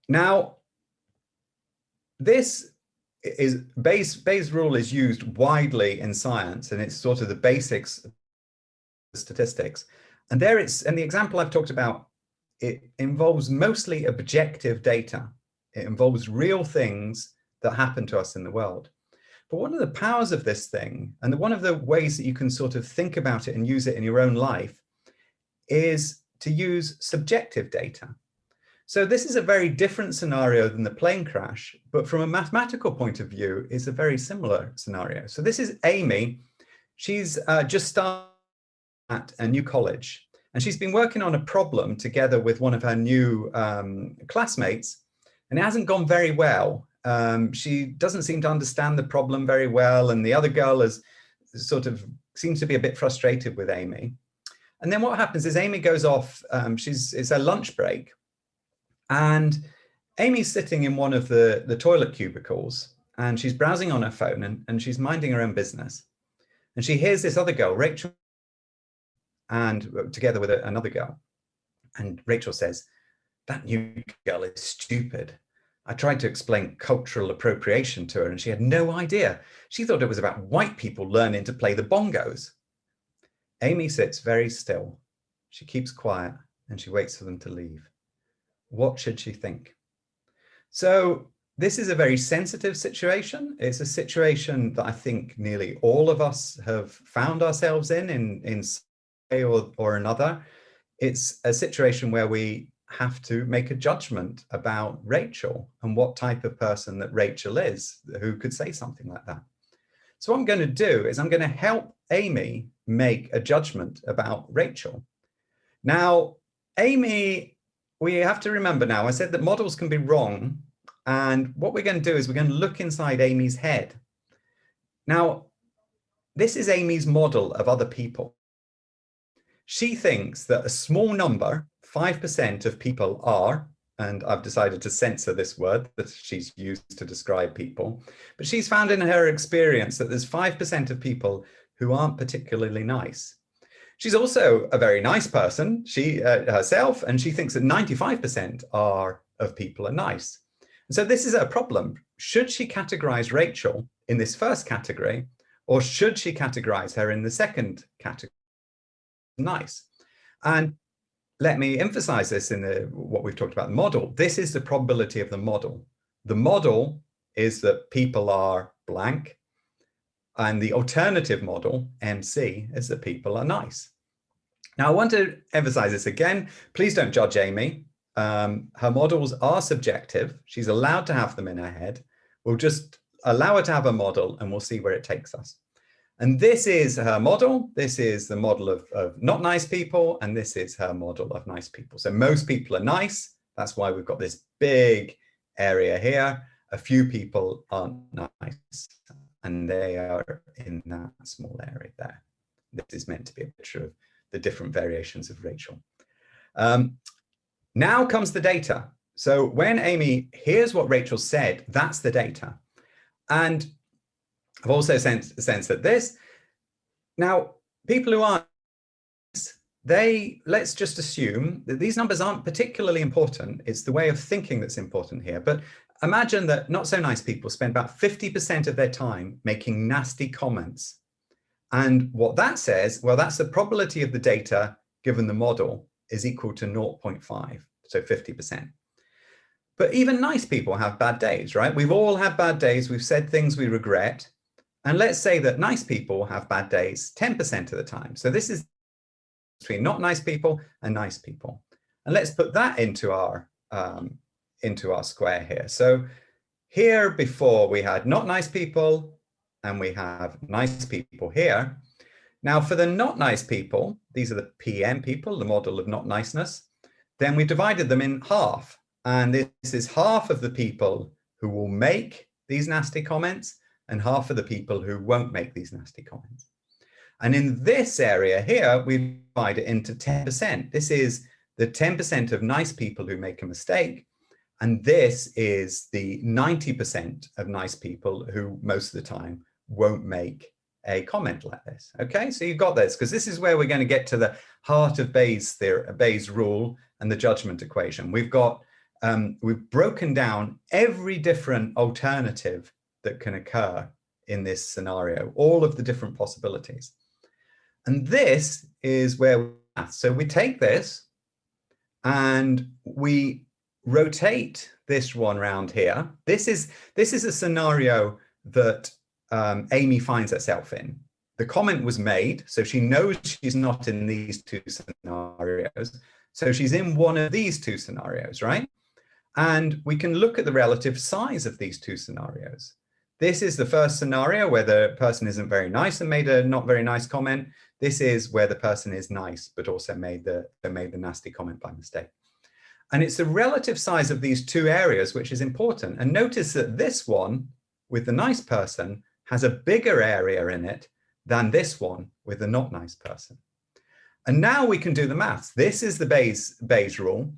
Now, this is Bayes' rule is used widely in science, and it's sort of the basics of statistics. And there it's, and the example I've talked about, it involves mostly objective data. It involves real things that happen to us in the world. But one of the powers of this thing, and one of the ways that you can sort of think about it and use it in your own life, is to use subjective data. So this is a very different scenario than the plane crash, but from a mathematical point of view, it's a very similar scenario. So this is Amy. She's just started at a new college, and she's been working on a problem together with one of her new classmates, and it hasn't gone very well. She doesn't seem to understand the problem very well, and the other girl is sort of seems to be a bit frustrated with Amy. And then what happens is Amy goes off, it's her lunch break, and Amy's sitting in one of the toilet cubicles, and she's browsing on her phone, and she's minding her own business. And she hears this other girl, Rachel, and together with another girl. And Rachel says, "That new girl is stupid. I tried to explain cultural appropriation to her, and she had no idea. She thought it was about white people learning to play the bongos." Amy sits very still. She keeps quiet, and she waits for them to leave. What should she think? So this is a very sensitive situation. It's a situation that I think nearly all of us have found ourselves in some way or another. It's a situation where we have to make a judgment about Rachel and what type of person that Rachel is, who could say something like that. So what I'm going to do is I'm going to help Amy make a judgment about Rachel. Now, Amy, we have to remember now, I said that models can be wrong. And what we're going to do is we're going to look inside Amy's head. Now, this is Amy's model of other people. She thinks that a small number, 5% of people are, and I've decided to censor this word that she's used to describe people, but she's found in her experience that there's 5% of people who aren't particularly nice. She's also a very nice person, she herself, and she thinks that 95% of people are nice. And so this is a problem. Should she categorize Rachel in this first category, or should she categorize her in the second category? Nice. And let me emphasize this in what we've talked about, the model. This is the probability of the model. The model is that people are blank, and the alternative model, MC, is that people are nice. Now, I want to emphasize this again. Please don't judge Amy. Her models are subjective. She's allowed to have them in her head. We'll just allow her to have a model, and we'll see where it takes us. And this is her model. This is the model of not nice people, and this is her model of nice people. So most people are nice. That's why we've got this big area here. A few people aren't nice, and they are in that small area there. This is meant to be a picture of the different variations of Rachel. Now comes the data. So when Amy hears what Rachel said, that's the data. And I've also censored this. Now, people who aren't, let's just assume that these numbers aren't particularly important. It's the way of thinking that's important here. But imagine that not so nice people spend about 50% of their time making nasty comments. And what that says, well, that's the probability of the data given the model is equal to 0.5, so 50%. But even nice people have bad days, right? We've all had bad days. We've said things we regret. And let's say that nice people have bad days 10% of the time. So this is between not nice people and nice people. And let's put that into our square here. So here before we had not nice people, and we have nice people here. Now for the not nice people, these are the PM people, the model of not niceness, then we divided them in half. And this is half of the people who will make these nasty comments and half of the people who won't make these nasty comments. And in this area here, we divide it into 10%. This is the 10% of nice people who make a mistake. And this is the 90% of nice people who most of the time won't make a comment like this. Okay, so you've got this, because this is where we're going to get to the heart of Bayes' rule and the judgment equation. We've got we've broken down every different alternative that can occur in this scenario, all of the different possibilities. And this is where we're at. So we take this and we rotate this one around here. This is a scenario that Amy finds herself in. The comment was made, so she knows she's not in these two scenarios. So she's in one of these two scenarios, right? And we can look at the relative size of these two scenarios. This is the first scenario where the person isn't very nice and made a not very nice comment. This is where the person is nice, but also made the nasty comment by mistake. And it's the relative size of these two areas which is important. And notice that this one with the nice person has a bigger area in it than this one with the not nice person. And now we can do the maths. This is the Bayes rule.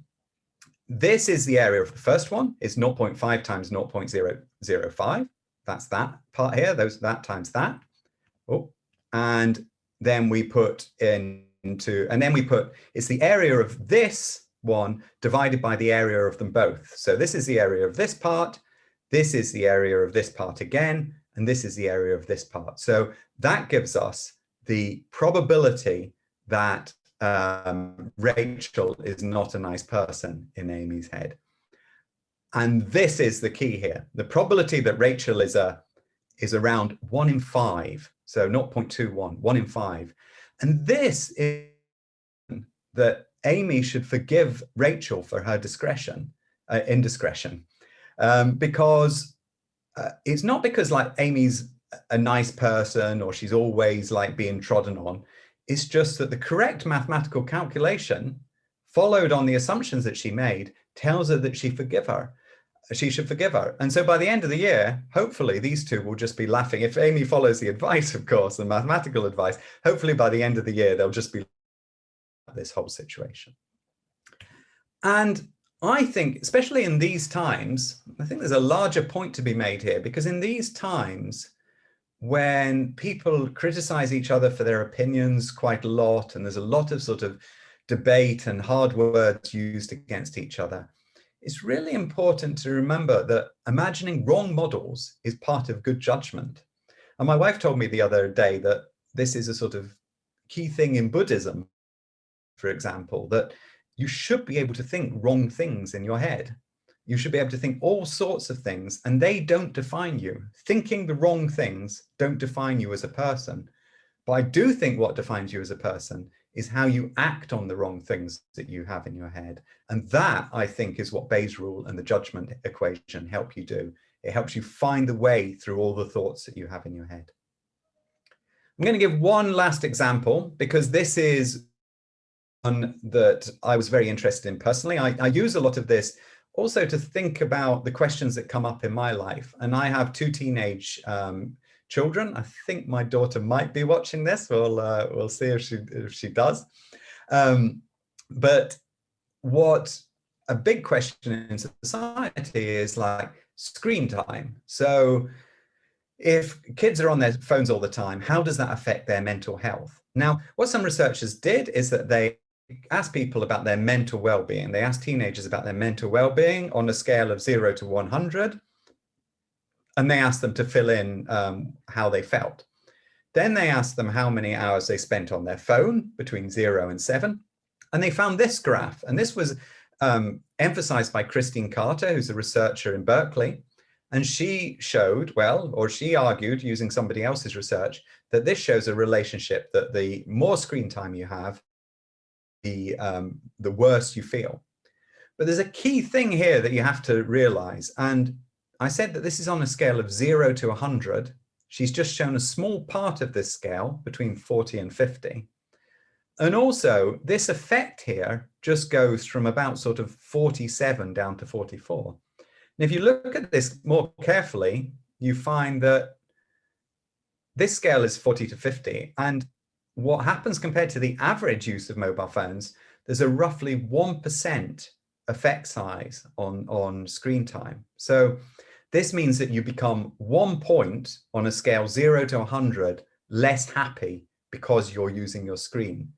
This is the area of the first one. It's 0.5 times 0.005. That's that part here, that times that. Oh, and then we put it's the area of this one divided by the area of them both. So this is the area of this part, this is the area of this part again, and this is the area of this part. So that gives us the probability that Rachel is not a nice person in Amy's head. And this is the key here. The probability that Rachel is around 1 in 5. So 0.21, 1 in 5. And this is that Amy should forgive Rachel for her indiscretion. Because it's not because like Amy's a nice person or she's always like being trodden on. It's just that the correct mathematical calculation followed on the assumptions that she made tells her that she should forgive her. And so by the end of the year, hopefully these two will just be laughing. If Amy follows the advice, of course, the mathematical advice, hopefully by the end of the year, they'll just be this whole situation. And I think, especially in these times, I think there's a larger point to be made here, because in these times, when people criticize each other for their opinions quite a lot, and there's a lot of sort of debate and hard words used against each other, it's really important to remember that imagining wrong models is part of good judgment. And my wife told me the other day that this is a sort of key thing in Buddhism, for example, that you should be able to think wrong things in your head. You should be able to think all sorts of things, and they don't define you. Thinking the wrong things don't define you as a person. But I do think what defines you as a person is how you act on the wrong things that you have in your head. And that, I think, is what Bayes' rule and the judgment equation help you do. It helps you find the way through all the thoughts that you have in your head. I'm going to give one last example, because this is one that I was very interested in personally. I use a lot of this also to think about the questions that come up in my life. And I have two teenage children. I think my daughter might be watching this. We'll see if she does. But what a big question in society is like screen time. So if kids are on their phones all the time, how does that affect their mental health? Now, what some researchers did is that they asked people about their mental well-being. They asked teenagers about their mental well-being on a scale of 0 to 100. And they asked them to fill in how they felt. Then they asked them how many hours they spent on their phone between 0 and 7. And they found this graph. And this was emphasized by Christine Carter, who's a researcher in Berkeley. And she showed, she argued using somebody else's research, that this shows a relationship that the more screen time you have, the worse you feel. But there's a key thing here that you have to realize. And I said that this is on a scale of 0 to 100. She's just shown a small part of this scale between 40 and 50. And also this effect here just goes from about sort of 47 down to 44. And if you look at this more carefully, you find that this scale is 40 to 50. And what happens compared to the average use of mobile phones, there's a roughly 1% effect size on screen time. So this means that you become 1 point on a scale 0 to 100 less happy because you're using your screen.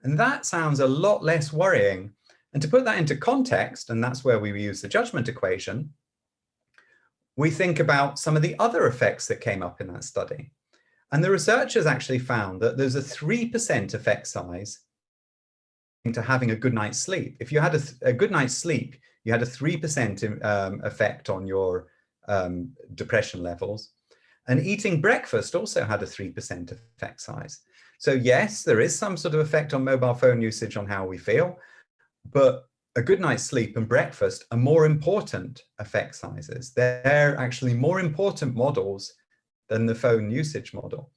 And that sounds a lot less worrying And to put that into context, and that's where we use the judgment equation, we think about some of the other effects that came up in that study. And the researchers actually found that there's a 3% effect size into having a good night's sleep. If you had a good night's sleep, you had a 3% effect on your depression levels. And eating breakfast also had a 3% effect size. So yes, there is some sort of effect on mobile phone usage on how we feel, but a good night's sleep and breakfast are more important effect sizes. They're actually more important models than the phone usage model.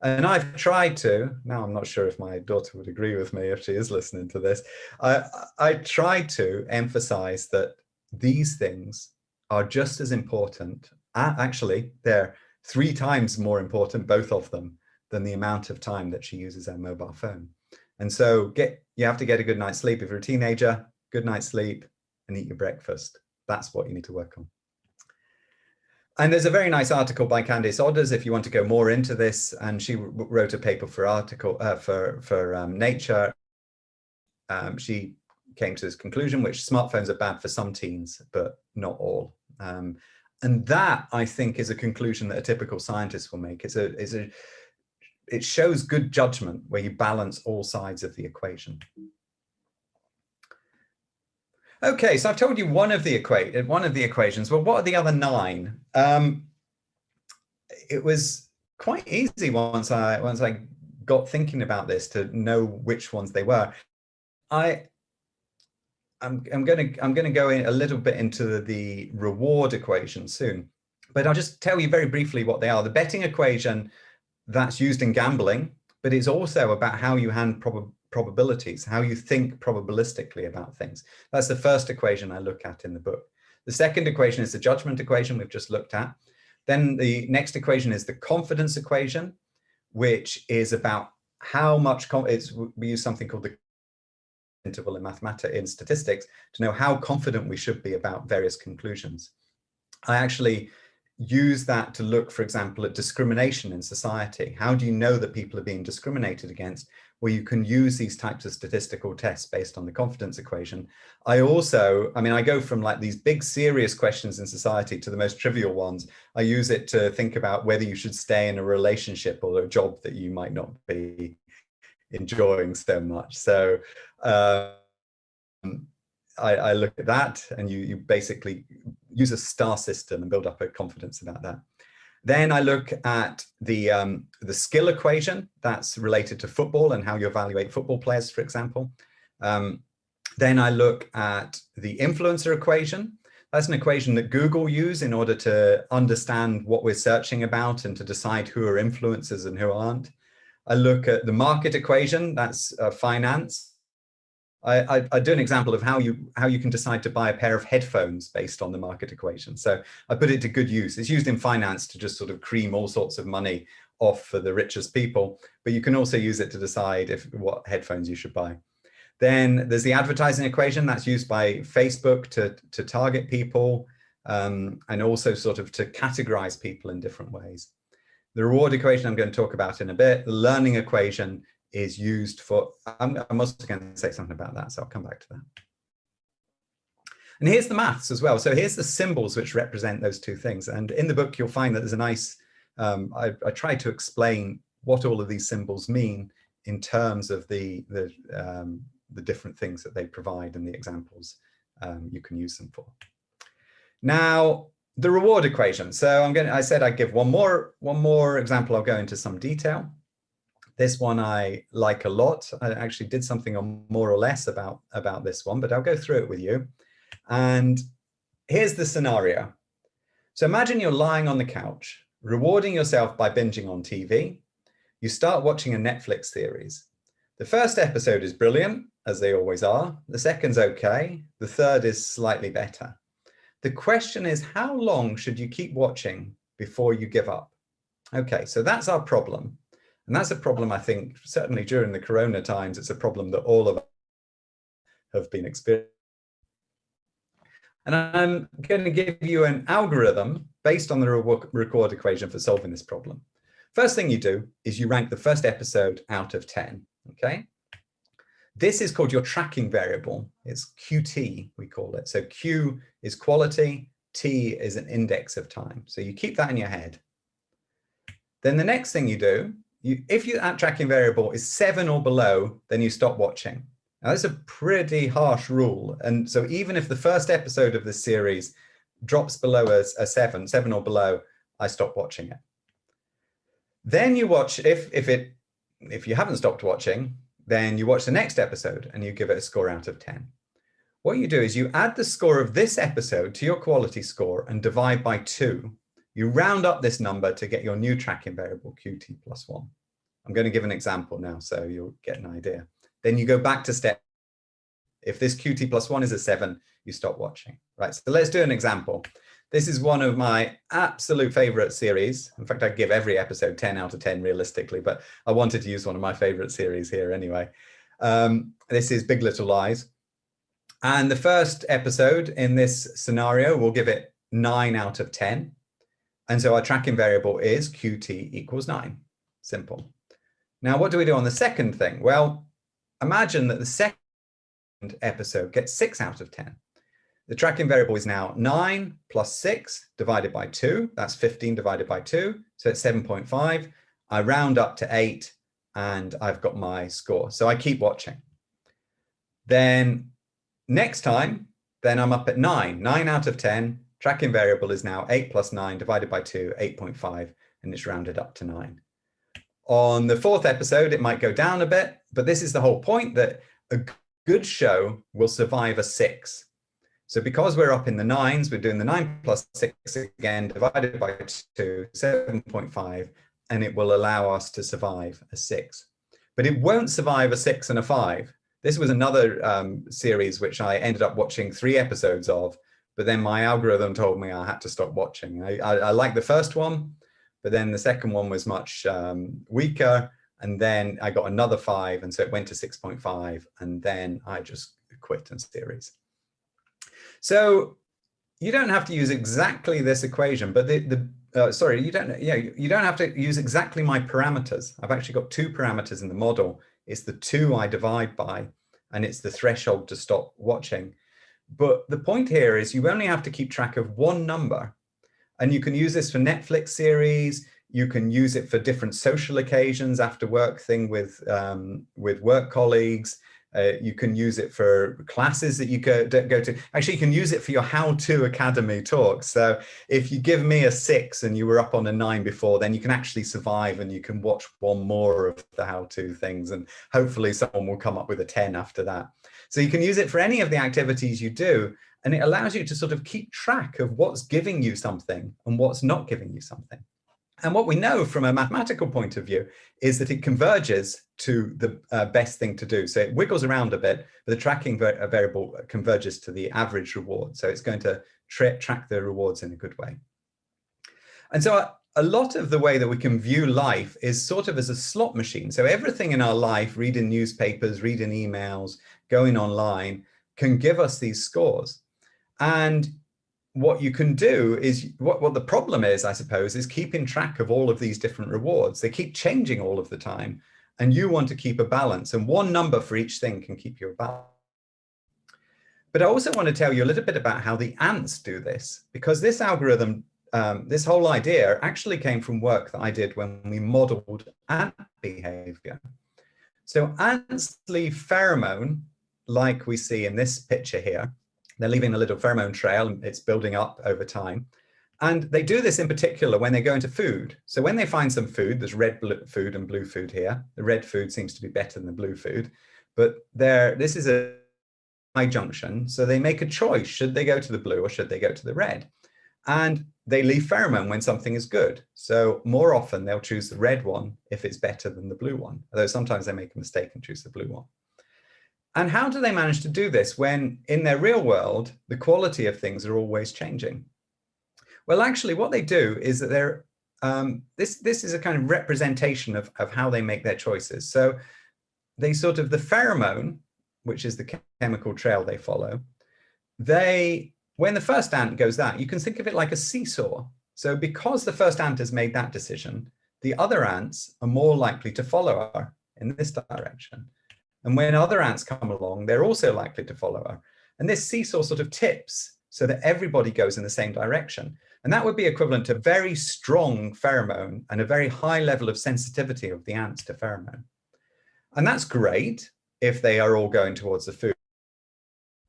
And I've tried to, now I'm not sure if my daughter would agree with me if she is listening to this, I tried to emphasize that these things are just as important. Actually, they're 3 times more important, both of them, than the amount of time that she uses her mobile phone. And so you have to get a good night's sleep. If you're a teenager, good night's sleep and eat your breakfast. That's what you need to work on. And there's a very nice article by Candice Odders if you want to go more into this. And she wrote a paper for Nature. She came to this conclusion, which smartphones are bad for some teens, but not all. And that, I think, is a conclusion that a typical scientist will make. It shows good judgment where you balance all sides of the equation. Okay, so I've told you one of the equations. Well, what are the other 9? It was quite easy once I got thinking about this to know which ones they were. I'm going to go in a little bit into the reward equation soon, but I'll just tell you very briefly what they are. The betting equation, that's used in gambling, but it's also about how you handle probabilities, how you think probabilistically about things. That's the first equation I look at in the book. The second equation is the judgment equation we've just looked at. Then the next equation is the confidence equation, which is about how much we use something called the interval in statistics to know how confident we should be about various conclusions. I actually use that to look, for example, at discrimination in society. How do you know that people are being discriminated against? Well, you can use these types of statistical tests based on the confidence equation. I go from like these big serious questions in society to the most trivial ones. I use it to think about whether you should stay in a relationship or a job that you might not be enjoying so much. So I look at that, and you basically use a star system and build up a confidence about that. Then I look at the skill equation that's related to football and how you evaluate football players, for example. Then I look at the influencer equation. That's an equation that Google use in order to understand what we're searching about and to decide who are influencers and who aren't. I look at the market equation, that's finance. I do an example of how you can decide to buy a pair of headphones based on the market equation. So I put it to good use. It's used in finance to just sort of cream all sorts of money off for the richest people, but you can also use it to decide what headphones you should buy. Then there's the advertising equation that's used by Facebook to target people and also sort of to categorize people in different ways. The reward equation I'm going to talk about in a bit. The learning equation is used for, I'm also going to say something about that, so I'll come back to that. And here's the maths as well. So here's the symbols which represent those two things. And in the book, you'll find that there's a nice, I tried to explain what all of these symbols mean in terms of the different things that they provide and the examples you can use them for. Now, the reward equation. So I said I'd give one more example. I'll go into some detail. This one I like a lot. I actually did something on more or less about this one, but I'll go through it with you. And here's the scenario. So imagine you're lying on the couch, rewarding yourself by binging on TV. You start watching a Netflix series. The first episode is brilliant, as they always are. The second's okay. The third is slightly better. The question is, how long should you keep watching before you give up? Okay, so that's our problem. And that's a problem, I think, certainly during the Corona times, it's a problem that all of us have been experiencing. And I'm going to give you an algorithm based on the reward equation for solving this problem. First thing you do is you rank the first episode out of 10, okay? This is called your tracking variable. It's QT, we call it. So Q is quality, T is an index of time. So you keep that in your head. Then the next thing you do, if that tracking variable is 7 or below, then you stop watching. Now, that's a pretty harsh rule. And so even if the first episode of this series drops below a 7 or below, I stop watching it. Then you watch, if you haven't stopped watching, then you watch the next episode and you give it a score out of 10. What you do is you add the score of this episode to your quality score and divide by 2. You round up this number to get your new tracking variable, QT plus 1. I'm going to give an example now so you'll get an idea. Then you go back to step. If this QT plus 1 is a 7, you stop watching. Right, so let's do an example. This is one of my absolute favorite series. In fact, I'd give every episode 10 out of 10 realistically, but I wanted to use one of my favorite series here anyway. This is Big Little Lies. And the first episode in this scenario, we'll give it 9 out of 10. And so our tracking variable is QT equals 9. Simple. Now, what do we do on the second thing? Well, imagine that the second episode gets 6 out of 10. The tracking variable is now 9 plus 6 divided by 2. That's 15 divided by 2. So it's 7.5. I round up to 8 and I've got my score. So I keep watching. Then next time, then I'm up at 9. 9 out of 10. Tracking variable is now 8 plus 9 divided by 2, 8.5, and it's rounded up to 9. On the fourth episode, it might go down a bit, but this is the whole point, that a good show will survive a 6. So because we're up in the 9s, we're doing the 9 plus 6 again, divided by 2, 7.5, and it will allow us to survive a 6. But it won't survive a 6 and a 5. This was another series which I ended up watching 3 episodes of, but then my algorithm told me I had to stop watching. I liked the first one, but then the second one was much weaker, and then I got another 5, and so it went to 6.5, and then I just quit the series. So you don't have to use exactly this equation, but you don't have to use exactly my parameters. I've actually got 2 parameters in the model. It's the 2 I divide by, and it's the threshold to stop watching. But the point here is you only have to keep track of one number. And you can use this for Netflix series. You can use it for different social occasions, after work thing with work colleagues. You can use it for classes that you go to. Actually, you can use it for your how-to academy talks. So if you give me a 6 and you were up on a 9 before, then you can actually survive and you can watch one more of the how-to things, and hopefully someone will come up with a 10 after that. So you can use it for any of the activities you do, and it allows you to sort of keep track of what's giving you something and what's not giving you something. And what we know from a mathematical point of view is that it converges to the best thing to do. So it wiggles around a bit, but the tracking variable converges to the average reward. So it's going to track the rewards in a good way. And so a lot of the way that we can view life is sort of as a slot machine. So everything in our life, reading newspapers, reading emails, going online, can give us these scores. And what you can do is, what the problem is, I suppose, is keeping track of all of these different rewards. They keep changing all of the time, and you want to keep a balance, and one number for each thing can keep you a balance. But I also want to tell you a little bit about how the ants do this, because this algorithm, this whole idea actually came from work that I did when we modeled ant behavior. So ants leave pheromone, like we see in this picture here. They're leaving a little pheromone trail, and it's building up over time. And they do this in particular when they go into food. So when they find some food, there's red food and blue food here. The red food seems to be better than the blue food, but this is a high junction. So they make a choice. Should they go to the blue or should they go to the red? And they leave pheromone when something is good. So more often they'll choose the red one if it's better than the blue one, although sometimes they make a mistake and choose the blue one. And how do they manage to do this when in their real world, the quality of things are always changing? Well, actually, what they do is that they're, this is a kind of representation of how they make their choices. So they sort of, the pheromone, which is the chemical trail they follow, when the first ant goes that, you can think of it like a seesaw. So because the first ant has made that decision, the other ants are more likely to follow her in this direction. And when other ants come along, they're also likely to follow her. And this seesaw sort of tips so that everybody goes in the same direction. And that would be equivalent to very strong pheromone and a very high level of sensitivity of the ants to pheromone. And that's great if they are all going towards the food.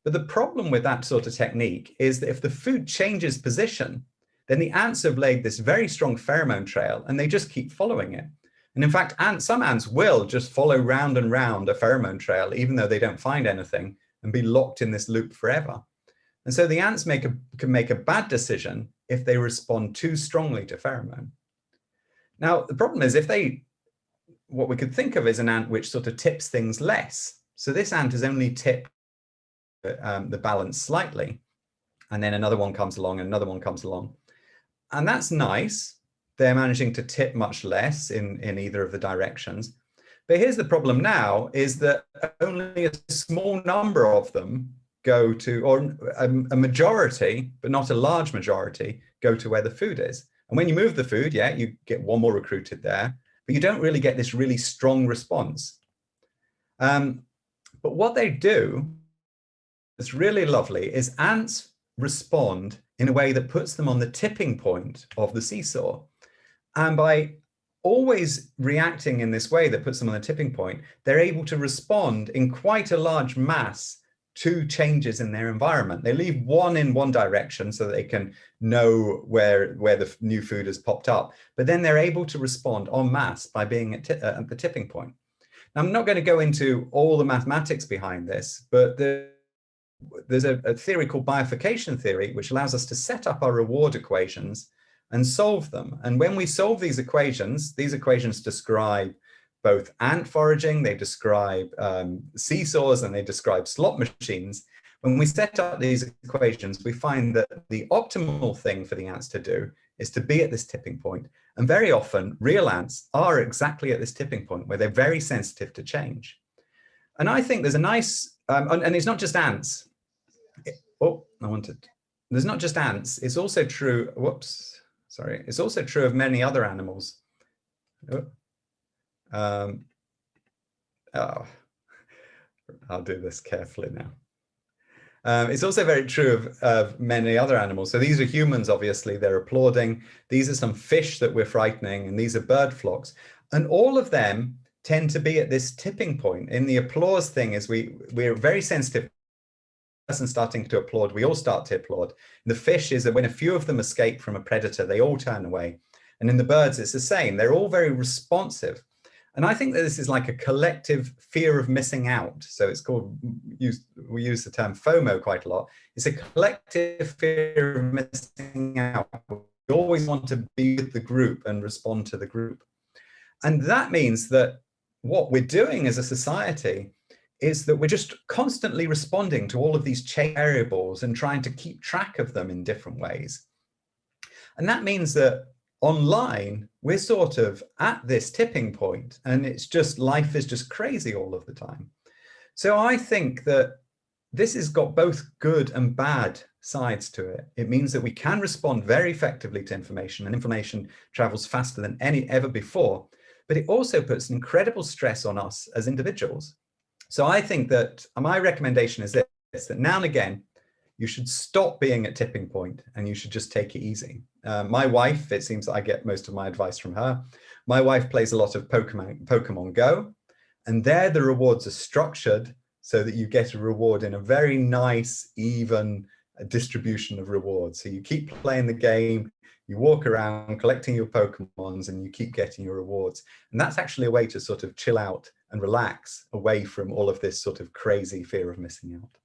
But the problem with that sort of technique is that if the food changes position, then the ants have laid this very strong pheromone trail and they just keep following it. And in fact, some ants will just follow round and round a pheromone trail, even though they don't find anything, and be locked in this loop forever. And so the ants can make a bad decision if they respond too strongly to pheromone. Now, the problem is what we could think of is an ant which sort of tips things less. So this ant has only tipped the balance slightly, and then another one comes along and another one comes along. And that's nice. They're managing to tip much less in either of the directions. But here's the problem now, is that only a small number of them go to, or a majority, but not a large majority, go to where the food is. And when you move the food, yeah, you get one more recruited there, but you don't really get this really strong response. But what they do that's really lovely is ants respond in a way that puts them on the tipping point of the seesaw. And by always reacting in this way that puts them on the tipping point, they're able to respond in quite a large mass to changes in their environment. They leave one in one direction so that they can know where the new food has popped up, but then they're able to respond en masse by being at the tipping point. Now, I'm not going to go into all the mathematics behind this, but there's a theory called bifurcation theory, which allows us to set up our reward equations and solve them. And when we solve these equations describe both ant foraging, they describe seesaws, and they describe slot machines. When we set up these equations, we find that the optimal thing for the ants to do is to be at this tipping point. And very often, real ants are exactly at this tipping point where they're very sensitive to change. And I think there's a nice, and it's not just ants. There's not just ants, it's also true, it's also true of many other animals. I'll do this carefully now. It's also very true of many other animals. So these are humans, obviously, they're applauding. These are some fish that we're frightening, and these are bird flocks. And all of them tend to be at this tipping point. In the applause thing is we're very sensitive. Person starting to applaud, we all start to applaud. The fish is that when a few of them escape from a predator, they all turn away. And in the birds, it's the same. They're all very responsive. And I think that this is like a collective fear of missing out. So it's called, we use the term FOMO quite a lot. It's a collective fear of missing out. We always want to be with the group and respond to the group. And that means that what we're doing as a society is that we're just constantly responding to all of these change variables and trying to keep track of them in different ways. And that means that online, we're sort of at this tipping point, and it's just, life is just crazy all of the time. So I think that this has got both good and bad sides to it. It means that we can respond very effectively to information, and information travels faster than ever before, but it also puts incredible stress on us as individuals. So I think that my recommendation is this, that now and again, you should stop being at tipping point and you should just take it easy. My wife, it seems that I get most of my advice from her. My wife plays a lot of Pokemon Go, and there the rewards are structured so that you get a reward in a very nice, even distribution of rewards. So you keep playing the game, you walk around collecting your Pokemons, and you keep getting your rewards. And that's actually a way to sort of chill out and relax away from all of this sort of crazy fear of missing out.